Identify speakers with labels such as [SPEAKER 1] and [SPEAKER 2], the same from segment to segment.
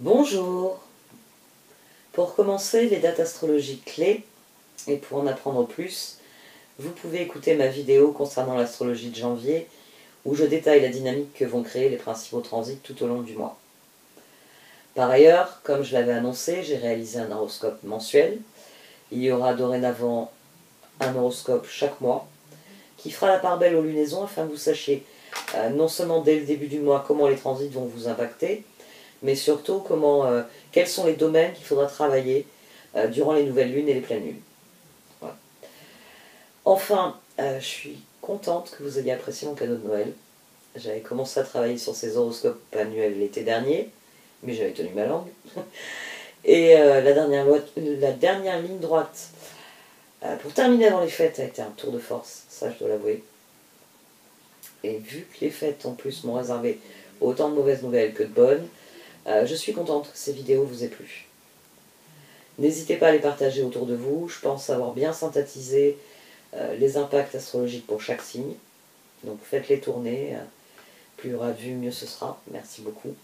[SPEAKER 1] Bonjour. Pour commencer les dates astrologiques clés, et pour en apprendre plus, vous pouvez écouter ma vidéo concernant l'astrologie de janvier, où je détaille la dynamique que vont créer les principaux transits tout au long du mois. Par ailleurs, comme je l'avais annoncé, j'ai réalisé un horoscope mensuel. Il y aura dorénavant un horoscope chaque mois, qui fera la part belle aux lunaisons afin que vous sachiez non seulement dès le début du mois comment les transits vont vous impacter, mais surtout quels sont les domaines qu'il faudra travailler durant les nouvelles lunes et les pleines lunes. Voilà. Enfin, je suis contente que vous ayez apprécié mon cadeau de Noël. J'avais commencé à travailler sur ces horoscopes annuels l'été dernier, mais j'avais tenu ma langue. Et la dernière ligne droite, pour terminer avant les fêtes, a été un tour de force, ça je dois l'avouer. Et vu que les fêtes en plus m'ont réservé autant de mauvaises nouvelles que de bonnes, je suis contente que ces vidéos vous aient plu. N'hésitez pas à les partager autour de vous. Je pense avoir bien synthétisé les impacts astrologiques pour chaque signe. Donc faites-les tourner. Plus il y aura de vues, mieux ce sera. Merci beaucoup.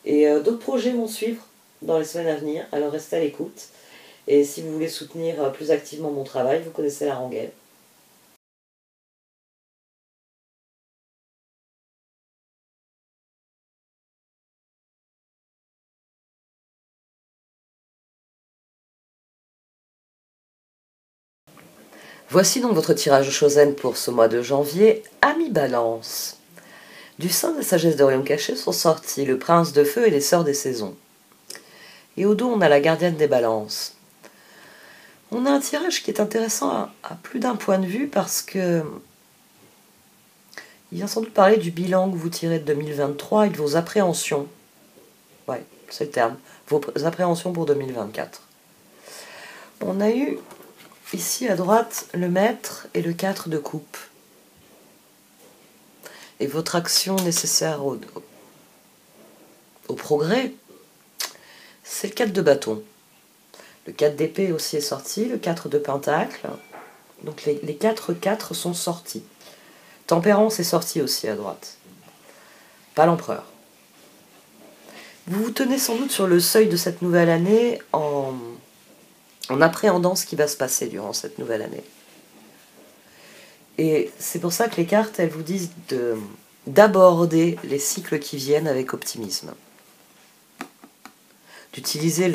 [SPEAKER 1] Et d'autres projets vont suivre dans les semaines à venir. Alors restez à l'écoute. Et si vous voulez soutenir plus activement mon travail, vous connaissez la rengaine. Voici donc votre tirage chosen pour ce mois de janvier, Amis Balance. Du sein de la sagesse d'Orion caché sont sortis le prince de feu et les sœurs des saisons. Et au dos, on a la gardienne des balances. On a un tirage qui est intéressant à plus d'un point de vue parce que il vient sans doute parler du bilan que vous tirez de 2023 et de vos appréhensions. Ouais, c'est le terme. Vos appréhensions pour 2024. On a eu ici à droite le maître et le 4 de coupe. Et votre action nécessaire au progrès, c'est le 4 de bâton. Le 4 d'épée aussi est sorti, le 4 de pentacle. Donc les 4 sont sortis. Tempérance est sorti aussi à droite. Pas l'empereur. Vous vous tenez sans doute sur le seuil de cette nouvelle année en appréhendant ce qui va se passer durant cette nouvelle année. Et c'est pour ça que les cartes, elles vous disent d'aborder les cycles qui viennent avec optimisme. D'utiliser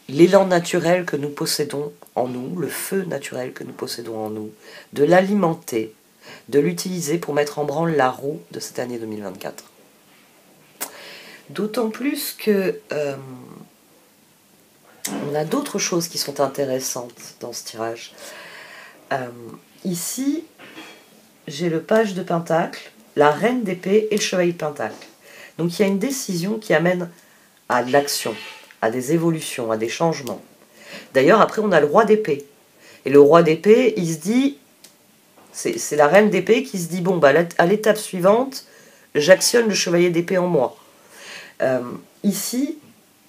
[SPEAKER 1] l'élan naturel que nous possédons en nous, le feu naturel que nous possédons en nous, de l'alimenter, de l'utiliser pour mettre en branle la roue de cette année 2024. D'autant plus que on a d'autres choses qui sont intéressantes dans ce tirage. Ici, j'ai le page de pentacle, la reine d'épée et le chevalier de pentacle. Donc il y a une décision qui amène à de l'action, à des évolutions, à des changements. D'ailleurs, après, on a le roi d'épée. Et le roi d'épée, il se dit, c'est la reine d'épée qui se dit, bon, bah, à l'étape suivante, j'actionne le chevalier d'épée en moi. Ici,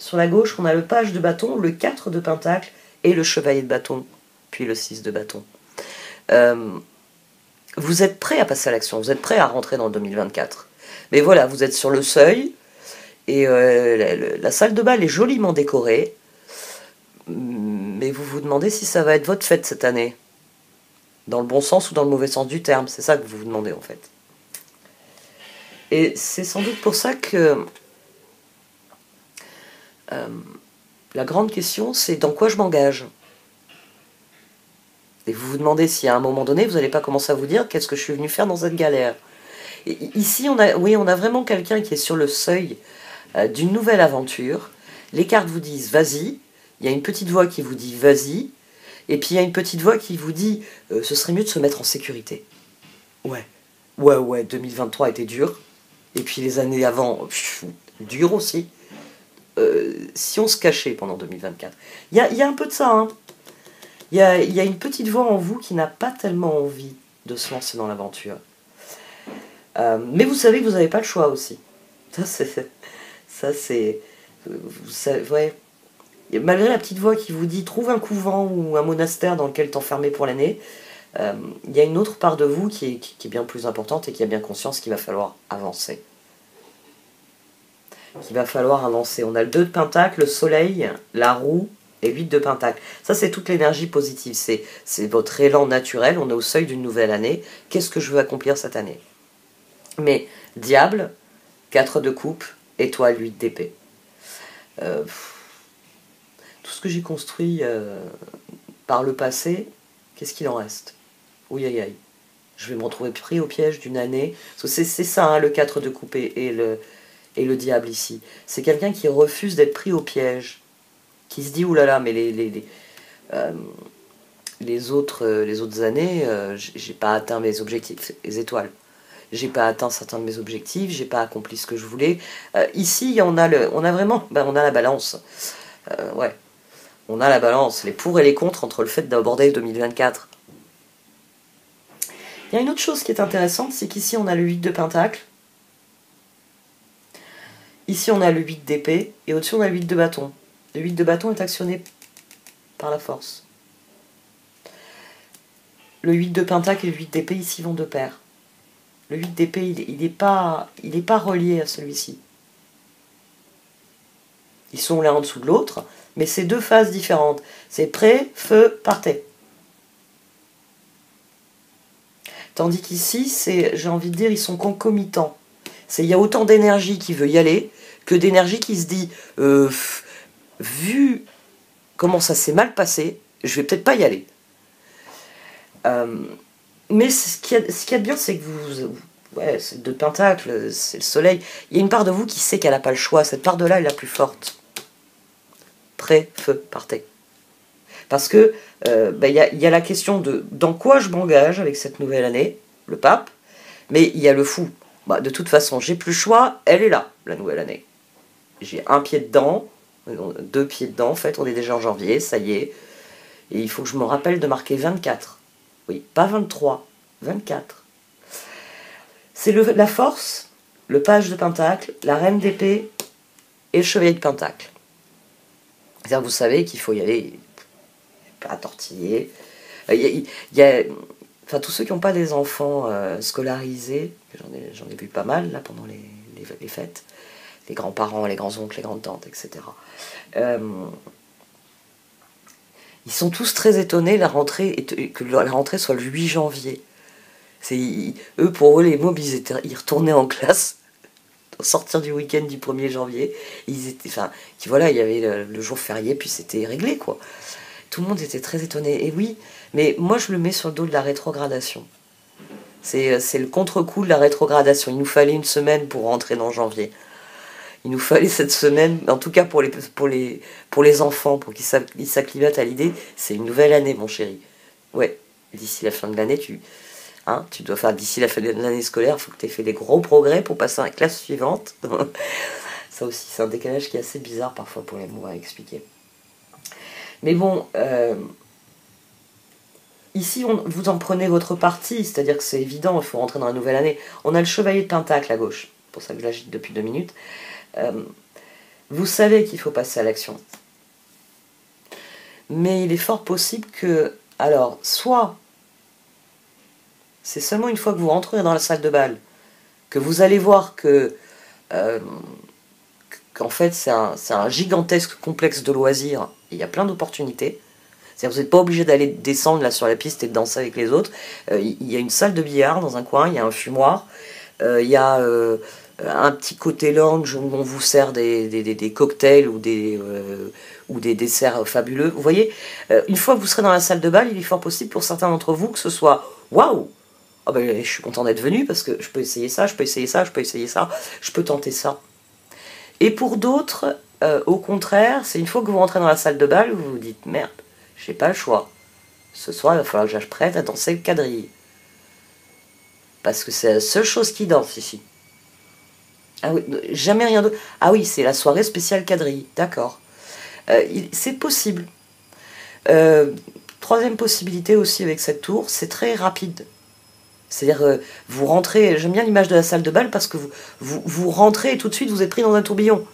[SPEAKER 1] sur la gauche, on a le page de bâton, le 4 de pentacle et le chevalier de bâton, puis le 6 de bâton. Vous êtes prêt à passer à l'action, vous êtes prêt à rentrer dans le 2024. Mais voilà, vous êtes sur le seuil, et la salle de bal est joliment décorée, mais vous vous demandez si ça va être votre fête cette année. Dans le bon sens ou dans le mauvais sens du terme, c'est ça que vous vous demandez en fait. Et c'est sans doute pour ça que la grande question, c'est dans quoi je m'engage. Et vous vous demandez si à un moment donné, vous n'allez pas commencer à vous dire qu'est-ce que je suis venu faire dans cette galère. Et ici, on a vraiment quelqu'un qui est sur le seuil d'une nouvelle aventure. Les cartes vous disent vas-y. Il y a une petite voix qui vous dit vas-y. Et puis il y a une petite voix qui vous dit ce serait mieux de se mettre en sécurité. Ouais, 2023 était dur. Et puis les années avant, dur aussi. Si on se cachait pendant 2024. Il y a un peu de ça, hein. Il y a une petite voix en vous qui n'a pas tellement envie de se lancer dans l'aventure. Mais vous savez que vous n'avez pas le choix aussi. Ça c'est ouais. Malgré la petite voix qui vous dit trouve un couvent ou un monastère dans lequel t'enfermer pour l'année, il y a une autre part de vous qui est bien plus importante et qui a bien conscience qu'il va falloir avancer. qu'il va falloir avancer. On a le 2 de pentacle, le soleil, la roue et 8 de pentacle. Ça, c'est toute l'énergie positive. C'est votre élan naturel. On est au seuil d'une nouvelle année. Qu'est-ce que je veux accomplir cette année? Mais diable, 4 de coupe, étoile, 8 d'épée. Tout ce que j'ai construit par le passé, qu'est-ce qu'il en reste? Oui, aïe, aïe. Je vais me retrouver pris au piège d'une année. C'est ça, hein, le 4 de coupe et le diable ici. C'est quelqu'un qui refuse d'être pris au piège. Qui se dit, oulala, mais les autres années, j'ai pas atteint mes objectifs, les étoiles. J'ai pas atteint certains de mes objectifs, j'ai pas accompli ce que je voulais. Ici, on a vraiment, on a la balance. Ouais, on a la balance, les pour et les contre entre le fait d'aborder 2024. Il y a une autre chose qui est intéressante, c'est qu'ici on a le 8 de pentacle. Ici on a le 8 d'épée, et au-dessus on a le 8 de bâton. Le 8 de bâton est actionné par la force. Le 8 de pentacle et le 8 d'épée ici vont de pair. Le 8 d'épée, il n'est pas relié à celui-ci. Ils sont l'un en dessous de l'autre, mais c'est deux phases différentes. C'est prêt, feu, partez. Tandis qu'ici, j'ai envie de dire, ils sont concomitants. Il y a autant d'énergie qui veut y aller que d'énergie qui se dit, vu comment ça s'est mal passé, je vais peut-être pas y aller. Mais ce qu'il y a de bien, c'est que ouais, c'est le 2 de pentacle, c'est le soleil. Il y a une part de vous qui sait qu'elle n'a pas le choix. Cette part de là est la plus forte. Prêt, feu, partez. Parce que y a la question de dans quoi je m'engage avec cette nouvelle année, le pape, mais il y a le fou. De toute façon, j'ai plus le choix, elle est là, la nouvelle année. J'ai un pied dedans, 2 pieds dedans, en fait, on est déjà en janvier, ça y est. Et il faut que je me rappelle de marquer 24. Oui, pas 23, 24. C'est la force, le page de pentacle, la reine d'épée et le chevalier de pentacle. C'est-à-dire, vous savez qu'il faut y aller, pas tortiller. Enfin, tous ceux qui n'ont pas des enfants scolarisés, j'en ai vu pas mal là pendant les fêtes, les grands-parents, les grands-oncles, les grandes-tantes, etc. Ils sont tous très étonnés que la rentrée soit le 8 janvier. Pour eux, les mômes, ils retournaient en classe au sortir du week-end du 1er janvier. Il y avait le jour férié, puis c'était réglé, quoi. Tout le monde était très étonné. Et oui, mais moi, je le mets sur le dos de la rétrogradation. C'est le contre-coup de la rétrogradation. Il nous fallait une semaine pour rentrer dans janvier. Il nous fallait cette semaine, en tout cas pour les enfants, pour qu'ils s'acclimatent à l'idée, c'est une nouvelle année, mon chéri. Ouais, d'ici la fin de l'année, tu dois faire, d'ici la fin de l'année scolaire, il faut que tu aies fait des gros progrès pour passer à la classe suivante. Ça aussi, c'est un décalage qui est assez bizarre parfois pour les mots à expliquer. Mais bon, ici, vous en prenez votre parti, c'est-à-dire que c'est évident, il faut rentrer dans la nouvelle année. On a le chevalier de pentacle à gauche, c'est pour ça que je l'agite depuis 2 minutes. Vous savez qu'il faut passer à l'action. Mais il est fort possible que, alors, soit c'est seulement une fois que vous rentrez dans la salle de bal que vous allez voir qu'en fait c'est un gigantesque complexe de loisirs, il y a plein d'opportunités. C'est-à-dire vous n'êtes pas obligé d'aller descendre là sur la piste et de danser avec les autres. Il y a une salle de billard dans un coin, il y a un fumoir, il y a un petit côté lounge où on vous sert des cocktails ou des desserts fabuleux. Vous voyez, une fois que vous serez dans la salle de bal, il est fort possible pour certains d'entre vous que ce soit « Waouh ! Oh ben, je suis content d'être venu parce que je peux essayer ça, je peux essayer ça, je peux essayer ça, je peux tenter ça. » Et pour d'autres, au contraire, c'est une fois que vous rentrez dans la salle de bal, vous vous dites « Merde, j'ai pas le choix. Ce soir, il va falloir que j'apprenne à danser le quadrille. » Parce que c'est la seule chose qui danse ici. Ah oui, jamais rien d'autre. Ah oui, c'est la soirée spéciale quadrille, d'accord. C'est possible. Troisième possibilité aussi avec cette tour, c'est très rapide. C'est-à-dire, vous rentrez, j'aime bien l'image de la salle de bal parce que vous rentrez et tout de suite vous êtes pris dans un tourbillon.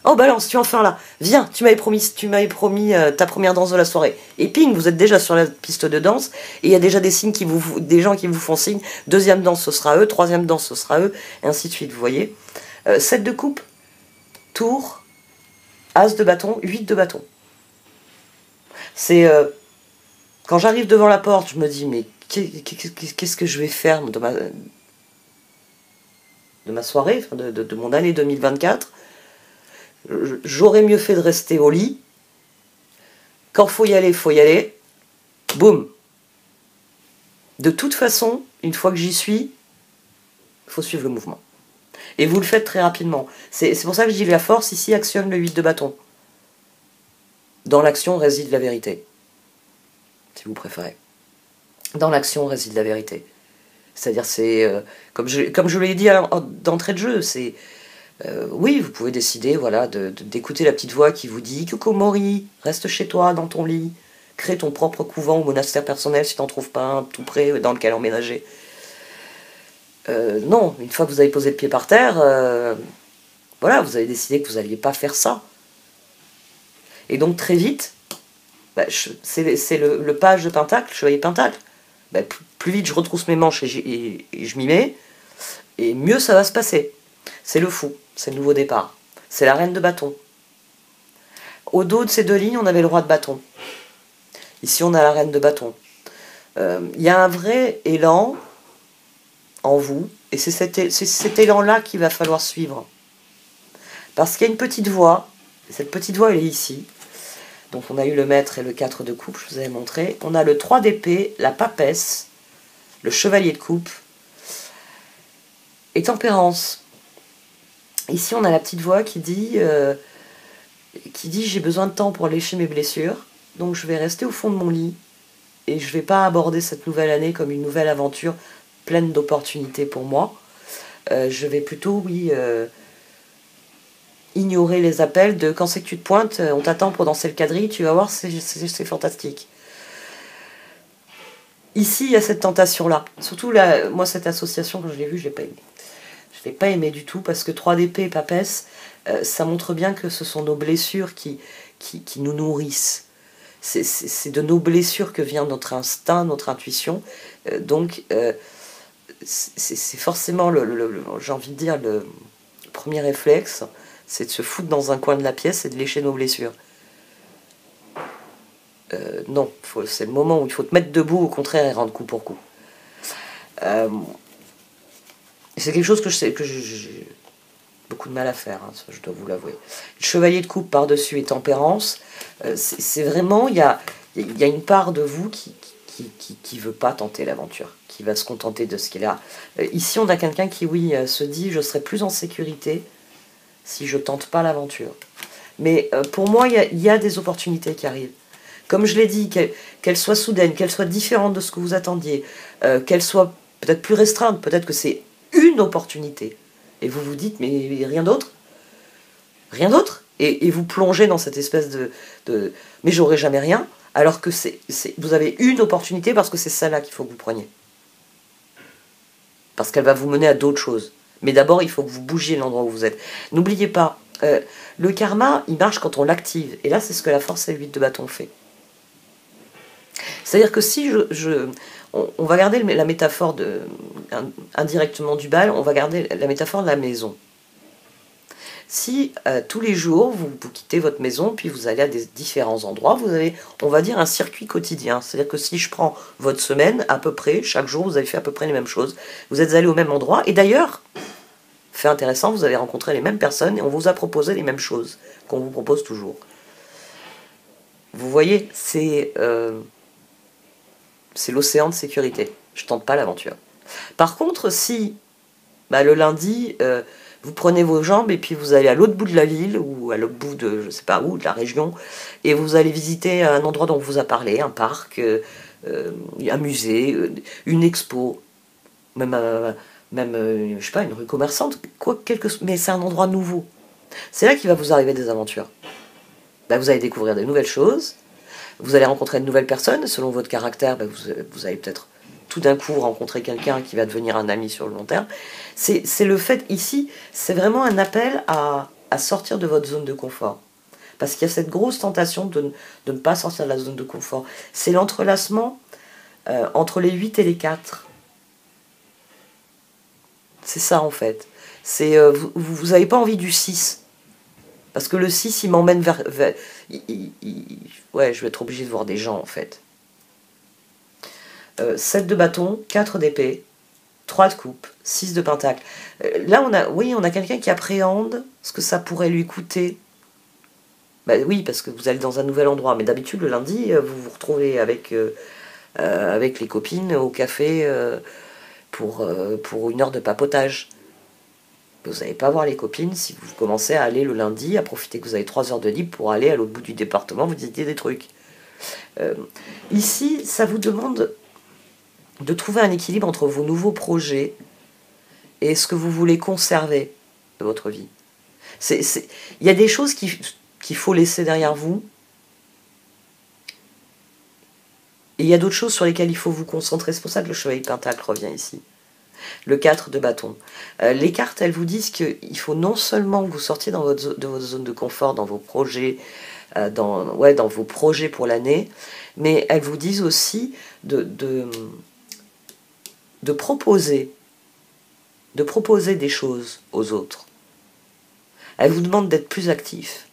[SPEAKER 1] Oh balance, tu es enfin là. Viens, tu m'avais promis ta première danse de la soirée. Et ping, vous êtes déjà sur la piste de danse et il y a déjà des gens qui vous font signe. Deuxième danse, ce sera eux. Troisième danse, ce sera eux. Et ainsi de suite, vous voyez. 7 de coupe, tour, as de bâton, 8 de bâton. C'est... quand j'arrive devant la porte, je me dis, mais qu'est-ce que je vais faire de ma soirée, de mon année 2024? J'aurais mieux fait de rester au lit. Quand faut y aller, faut y aller. Boum. De toute façon, une fois que j'y suis, il faut suivre le mouvement. Et vous le faites très rapidement. C'est pour ça que je dis la force ici actionne le 8 de bâton. Dans l'action réside la vérité. Si vous préférez. Dans l'action réside la vérité. C'est-à-dire, c'est comme je l'ai dit d'entrée de jeu, c'est oui, vous pouvez décider, voilà, d'écouter la petite voix qui vous dit Kukomori, reste chez toi, dans ton lit, crée ton propre couvent ou monastère personnel si t'en trouves pas un tout près dans lequel emménager. Non, une fois que vous avez posé le pied par terre, voilà, vous avez décidé que vous n'alliez pas faire ça. Et donc très vite, bah, c'est le page de Pentacle, chevalier Pentacle. Bah, plus vite je retrousse mes manches et je m'y mets, et mieux ça va se passer. C'est le fou, c'est le nouveau départ. C'est la reine de bâton. Au dos de ces deux lignes, on avait le roi de bâton. Ici, on a la reine de bâton. Il y a un vrai élan en vous, et c'est cet élan-là qu'il va falloir suivre. Parce qu'il y a une petite voix, et cette petite voix, elle est ici. Donc on a eu le maître et le 4 de coupe, je vous avais montré. On a le 3 d'épée, la papesse, le chevalier de coupe, et tempérance. Ici, on a la petite voix qui dit j'ai besoin de temps pour lécher mes blessures, donc je vais rester au fond de mon lit et je ne vais pas aborder cette nouvelle année comme une nouvelle aventure pleine d'opportunités pour moi. Je vais plutôt, oui, ignorer les appels de quand c'est que tu te pointes, on t'attend pour danser le quadrille, tu vas voir, c'est fantastique. Ici, il y a cette tentation-là. Surtout, là, moi, cette association, quand je l'ai vue, je ne l'ai pas aimée. Je ne l'ai pas aimé du tout parce que 3 d'épée et papesse, ça montre bien que ce sont nos blessures qui nous nourrissent. C'est de nos blessures que vient notre instinct, notre intuition. Donc, c'est forcément, j'ai envie de dire, le premier réflexe, c'est de se foutre dans un coin de la pièce et de lécher nos blessures. Non, c'est le moment où il faut te mettre debout, au contraire, et rendre coup pour coup. C'est quelque chose que j'ai beaucoup de mal à faire, hein, je dois vous l'avouer. Le chevalier de coupe par-dessus et tempérance, c'est vraiment, il y a une part de vous qui veut pas tenter l'aventure, qui va se contenter de ce qu'il a. Ici, on a quelqu'un qui, oui, se dit, je serai plus en sécurité si je tente pas l'aventure. Mais pour moi, il y a des opportunités qui arrivent. Comme je l'ai dit, qu'elles soient soudaines, qu'elles soient différentes de ce que vous attendiez, qu'elles soient peut-être plus restreintes, peut-être que c'est une opportunité. Et vous vous dites, mais rien d'autre? Rien d'autre? Et vous plongez dans cette espèce de mais j'aurai jamais rien, alors que vous avez une opportunité parce que c'est celle-là qu'il faut que vous preniez. Parce qu'elle va vous mener à d'autres choses. Mais d'abord, il faut que vous bougiez l'endroit où vous êtes. N'oubliez pas, le karma, il marche quand on l'active. Et là, c'est ce que la force et le 8 de bâton fait. C'est-à-dire que si on va garder la métaphore indirectement du bal, on va garder la métaphore de la maison. Si tous les jours, vous quittez votre maison, puis vous allez à des différents endroits, vous avez, on va dire, un circuit quotidien. C'est-à-dire que si je prends votre semaine, à peu près, chaque jour, vous avez fait à peu près les mêmes choses. Vous êtes allé au même endroit, et d'ailleurs, fait intéressant, vous avez rencontré les mêmes personnes, et on vous a proposé les mêmes choses, qu'on vous propose toujours. Vous voyez, c'est l'océan de sécurité. Je tente pas l'aventure. Par contre, si le lundi, vous prenez vos jambes et puis vous allez à l'autre bout de la ville ou à l'autre bout de, je sais pas où, de la région, et vous allez visiter un endroit dont on vous a parlé, un parc, un musée, une expo, même je sais pas, une rue commerçante, mais c'est un endroit nouveau. C'est là qu'il va vous arriver des aventures. Vous allez découvrir de nouvelles choses. Vous allez rencontrer de nouvelles personnes, selon votre caractère, vous allez peut-être tout d'un coup rencontrer quelqu'un qui va devenir un ami sur le long terme. C'est le fait, ici, c'est vraiment un appel à sortir de votre zone de confort. Parce qu'il y a cette grosse tentation de ne pas sortir de la zone de confort. C'est l'entrelacement entre les 8 et les 4. C'est ça en fait. Vous n'avez pas envie du 6. Parce que le 6, il m'emmène ouais, je vais être obligé de voir des gens, en fait. 7 de bâton, 4 d'épée, 3 de coupe, 6 de pentacle. Là, on a quelqu'un qui appréhende ce que ça pourrait lui coûter. Bah oui, parce que vous allez dans un nouvel endroit. Mais d'habitude, le lundi, vous vous retrouvez avec les copines au café pour 1 heure de papotage. Vous n'allez pas voir les copines si vous commencez à aller le lundi, à profiter que vous avez 3 heures de libre pour aller à l'autre bout du département, vous visiter des trucs. Ici, ça vous demande de trouver un équilibre entre vos nouveaux projets et ce que vous voulez conserver de votre vie. Il y a des choses qu'il faut laisser derrière vous, et il y a d'autres choses sur lesquelles il faut vous concentrer. C'est pour ça que le chevalier de pentacle revient ici. Le 4 de bâton. Les cartes, elles vous disent qu'il faut non seulement que vous sortiez de votre zone de confort, dans vos projets, dans vos projets pour l'année, mais elles vous disent aussi de proposer des choses aux autres. Elles vous demandent d'être plus actif.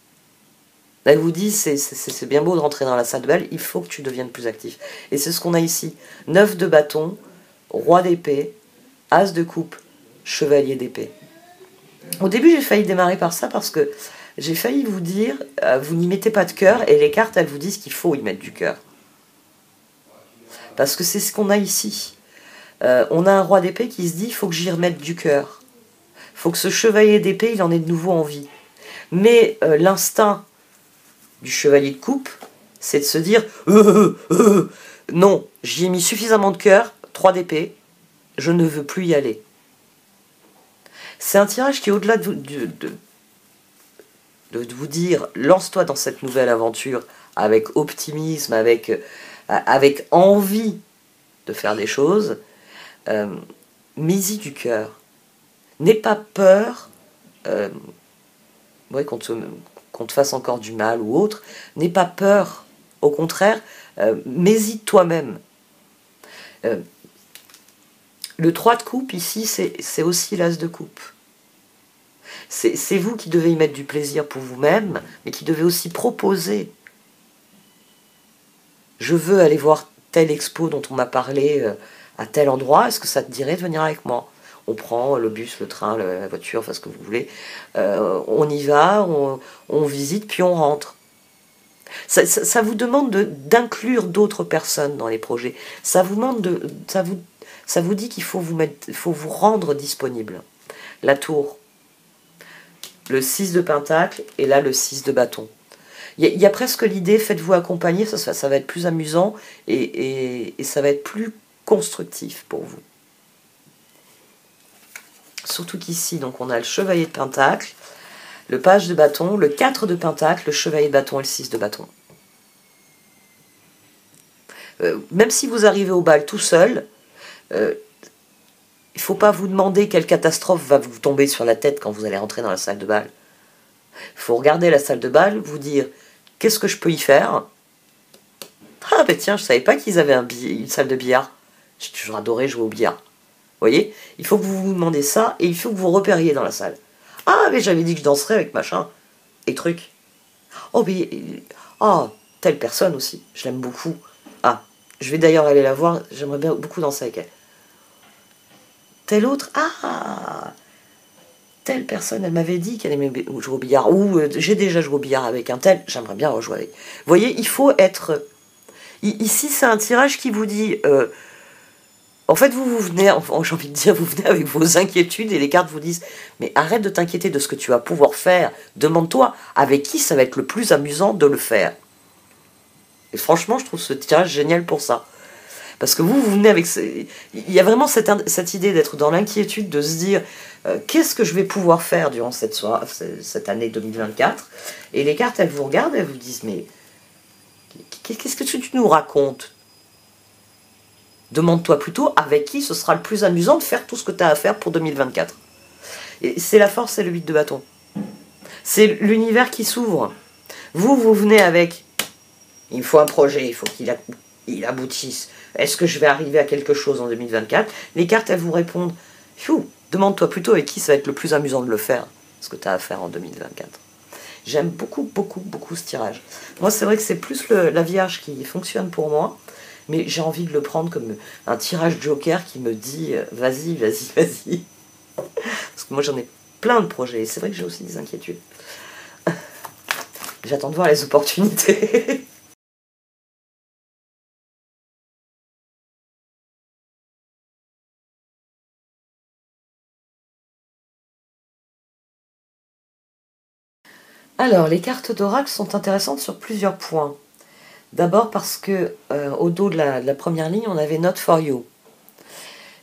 [SPEAKER 1] Elles vous disent, c'est bien beau de rentrer dans la salle de bal, il faut que tu deviennes plus actif. Et c'est ce qu'on a ici. 9 de bâton, roi d'épée, as de coupe, chevalier d'épée. Au début, j'ai failli démarrer par ça parce que j'ai failli vous dire, vous n'y mettez pas de cœur, et les cartes, elles vous disent qu'il faut y mettre du cœur. Parce que c'est ce qu'on a ici. On a un roi d'épée qui se dit, il faut que j'y remette du cœur. Il faut que ce chevalier d'épée, il en ait de nouveau envie. Mais l'instinct du chevalier de coupe, c'est de se dire, non, j'y ai mis suffisamment de cœur, 3 d'épée, je ne veux plus y aller. C'est un tirage qui, au-delà de vous dire, lance-toi dans cette nouvelle aventure avec optimisme, avec envie de faire des choses, mets-y du cœur. N'aie pas peur qu'on te fasse encore du mal ou autre. N'aie pas peur. Au contraire, mets-y toi-même. Le 3 de coupe, ici, c'est aussi l'as de coupe. C'est vous qui devez y mettre du plaisir pour vous-même, mais qui devez aussi proposer. Je veux aller voir telle expo dont on m'a parlé à tel endroit, est-ce que ça te dirait de venir avec moi? On prend le bus, le train, la voiture, enfin ce que vous voulez. On y va, on visite, puis on rentre. Ça vous demande d'inclure d'autres personnes dans les projets. Ça vous dit qu'il faut vous rendre disponible. La tour, le 6 de pentacle, et là le 6 de bâton. Il y a presque l'idée, faites-vous accompagner, ça va être plus amusant, et ça va être plus constructif pour vous. Surtout qu'ici, donc on a le chevalier de pentacle, le page de bâton, le 4 de pentacle, le chevalier de bâton et le 6 de bâton. Même si vous arrivez au bal tout seul, il ne faut pas vous demander quelle catastrophe va vous tomber sur la tête quand vous allez rentrer dans la salle de bal. Il faut regarder la salle de bal, vous dire qu'est-ce que je peux y faire. Ah ben tiens, je savais pas qu'ils avaient une salle de billard. J'ai toujours adoré jouer au billard. Vous voyez, il faut que vous vous demandiez ça et il faut que vous repériez dans la salle. Ah mais j'avais dit que je danserais avec machin et truc. Oh mais telle personne aussi, je l'aime beaucoup. Ah, je vais d'ailleurs aller la voir, j'aimerais bien beaucoup danser avec elle. Telle autre, telle personne, elle m'avait dit qu'elle aimait jouer au billard. Ou j'ai déjà joué au billard avec un tel, j'aimerais bien rejouer avec. Vous voyez, il faut être... Ici, c'est un tirage qui vous dit... en fait, vous venez, j'ai envie de dire, vous venez avec vos inquiétudes et les cartes vous disent « Mais arrête de t'inquiéter de ce que tu vas pouvoir faire. Demande-toi avec qui ça va être le plus amusant de le faire. » Et franchement, je trouve ce tirage génial pour ça. Parce que vous venez avec... Il y a vraiment cette idée d'être dans l'inquiétude, de se dire qu'est-ce que je vais pouvoir faire durant cette année 2024. Et les cartes, elles vous regardent, elles vous disent mais qu'est-ce que tu nous racontes? Demande-toi plutôt avec qui ce sera le plus amusant de faire tout ce que tu as à faire pour 2024. Et c'est la force et le 8 de bâton. C'est l'univers qui s'ouvre. Vous venez avec il me faut un projet, il faut qu'il aboutisse. Est-ce que je vais arriver à quelque chose en 2024? Les cartes, elles vous répondent demande-toi plutôt avec qui ça va être le plus amusant de le faire, ce que tu as à faire en 2024. J'aime beaucoup, beaucoup, beaucoup ce tirage. Moi, c'est vrai que c'est plus la Vierge qui fonctionne pour moi, mais j'ai envie de le prendre comme un tirage joker qui me dit vas-y, vas-y, vas-y. Parce que moi, j'en ai plein de projets, et c'est vrai que j'ai aussi des inquiétudes. J'attends de voir les opportunités. Alors, les cartes d'oracle sont intéressantes sur plusieurs points. D'abord parce que au dos de la première ligne, on avait Not for You.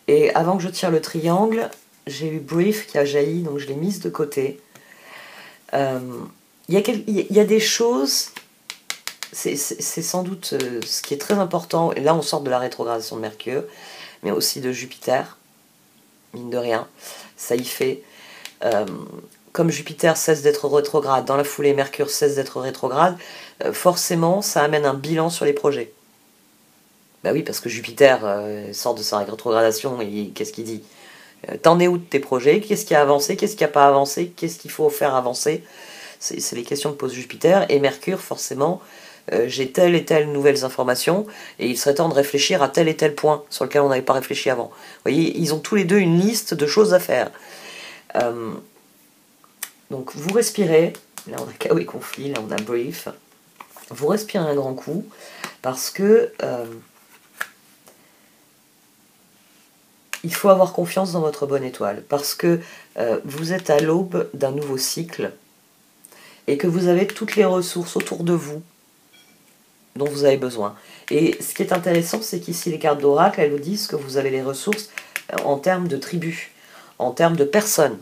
[SPEAKER 1] Et avant que je tire le triangle, j'ai eu Brief qui a jailli, donc je l'ai mise de côté. Il y a des choses, c'est sans doute ce qui est très important, et là on sort de la rétrogradation de Mercure, mais aussi de Jupiter, mine de rien, ça y fait. Comme Jupiter cesse d'être rétrograde, dans la foulée Mercure cesse d'être rétrograde, forcément ça amène un bilan sur les projets. Bah oui, parce que Jupiter sort de sa rétrogradation et qu'est-ce qu'il dit? T'en es où de tes projets? Qu'est-ce qui a avancé? Qu'est-ce qui n'a pas avancé? Qu'est-ce qu'il faut faire avancer? C'est les questions que pose Jupiter. Et Mercure, forcément, j'ai telle et telle nouvelles informations et il serait temps de réfléchir à tel et tel point sur lequel on n'avait pas réfléchi avant. Vous voyez, ils ont tous les deux une liste de choses à faire. Donc vous respirez. Là, on a chaos et conflit. Là, on a brief. Vous respirez un grand coup parce que il faut avoir confiance dans votre bonne étoile, parce que vous êtes à l'aube d'un nouveau cycle et que vous avez toutes les ressources autour de vous dont vous avez besoin. Et ce qui est intéressant, c'est qu'ici les cartes d'oracle, elles vous disent que vous avez les ressources en termes de tribus, en termes de personnes.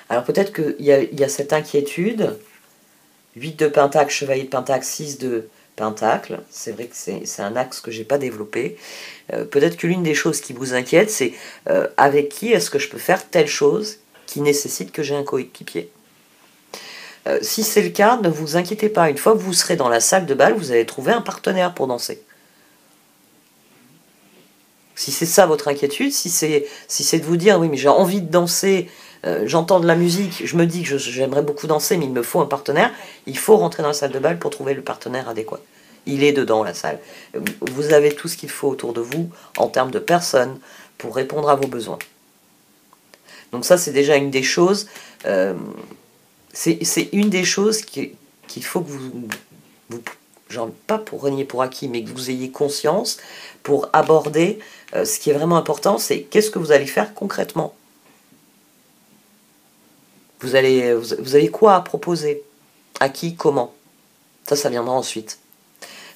[SPEAKER 1] Alors peut-être qu'il y a cette inquiétude, 8 de pentacle, chevalier de pentacle, 6 de pentacle, c'est vrai que c'est un axe que je n'ai pas développé. Peut-être que l'une des choses qui vous inquiète, c'est avec qui est-ce que je peux faire telle chose qui nécessite que j'ai un coéquipier. Si c'est le cas, ne vous inquiétez pas. Une fois que vous serez dans la salle de bal, vous allez trouver un partenaire pour danser. Si c'est ça votre inquiétude, si c'est de vous dire, oui mais j'ai envie de danser, j'entends de la musique, je me dis que j'aimerais beaucoup danser, mais il me faut un partenaire, il faut rentrer dans la salle de bal pour trouver le partenaire adéquat. Il est dedans, la salle. Vous avez tout ce qu'il faut autour de vous, en termes de personnes, pour répondre à vos besoins. Donc ça, c'est déjà une des choses, c'est une des choses qu'il faut que vous genre pas pour renier pour acquis, mais que vous ayez conscience pour aborder ce qui est vraiment important, c'est qu'est-ce que vous allez faire concrètement. Vous avez quoi à proposer? À qui? Comment? Ça viendra ensuite.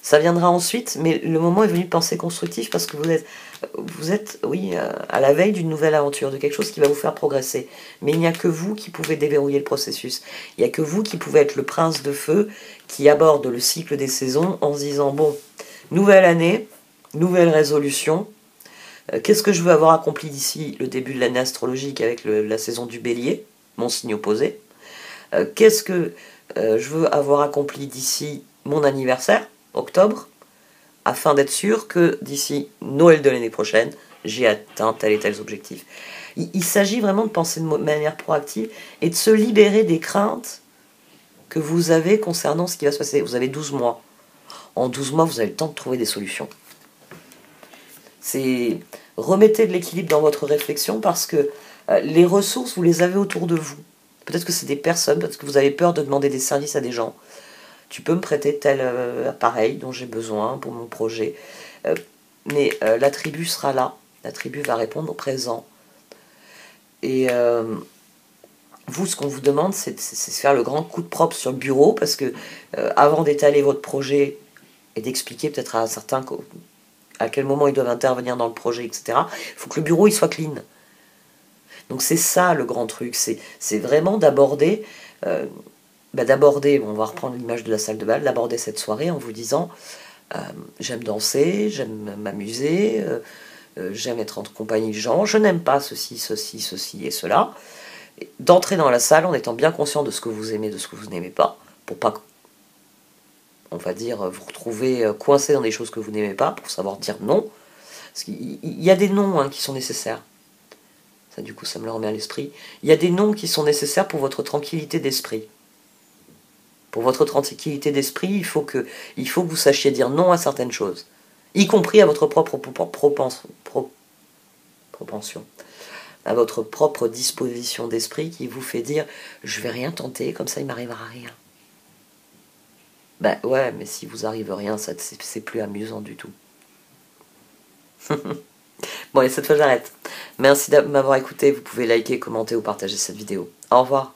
[SPEAKER 1] Ça viendra ensuite, mais le moment est venu de penser constructif parce que vous êtes oui, à la veille d'une nouvelle aventure, de quelque chose qui va vous faire progresser. Mais il n'y a que vous qui pouvez déverrouiller le processus. Il n'y a que vous qui pouvez être le prince de feu qui aborde le cycle des saisons en se disant, bon, nouvelle année, nouvelle résolution, qu'est-ce que je veux avoir accompli d'ici le début de l'année astrologique avec la saison du bélier, mon signe opposé, qu'est-ce que je veux avoir accompli d'ici mon anniversaire, octobre, afin d'être sûr que d'ici Noël de l'année prochaine, j'ai atteint tel et tel objectif. Il s'agit vraiment de penser de manière proactive et de se libérer des craintes que vous avez concernant ce qui va se passer. Vous avez 12 mois. En 12 mois, vous avez le temps de trouver des solutions. Remettez de l'équilibre dans votre réflexion parce que les ressources, vous les avez autour de vous. Peut-être que c'est des personnes, peut-être que vous avez peur de demander des services à des gens. Tu peux me prêter tel appareil dont j'ai besoin pour mon projet. Mais la tribu sera là. La tribu va répondre au présent. Et vous, ce qu'on vous demande, c'est de faire le grand coup de propre sur le bureau, parce que avant d'étaler votre projet et d'expliquer peut-être à certains à quel moment ils doivent intervenir dans le projet, etc., il faut que le bureau il soit clean. Donc c'est ça le grand truc, c'est vraiment d'aborder, on va reprendre l'image de la salle de bal, d'aborder cette soirée en vous disant j'aime danser, j'aime m'amuser, j'aime être en compagnie de gens, je n'aime pas ceci, ceci, ceci et cela. D'entrer dans la salle en étant bien conscient de ce que vous aimez, de ce que vous n'aimez pas, pour pas, on va dire, vous retrouver coincé dans des choses que vous n'aimez pas, pour savoir dire non. Parce qu'il y a des noms qui sont nécessaires. Ça, du coup, ça me le remet à l'esprit. Il y a des noms qui sont nécessaires pour votre tranquillité d'esprit. Pour votre tranquillité d'esprit, il faut que vous sachiez dire non à certaines choses, y compris à votre propre propension, à votre propre disposition d'esprit qui vous fait dire « je vais rien tenter, comme ça il m'arrivera rien ». Ben ouais, mais si vous arrive rien, c'est plus amusant du tout. Bon, et cette fois j'arrête. Merci de m'avoir écouté, vous pouvez liker, commenter ou partager cette vidéo. Au revoir.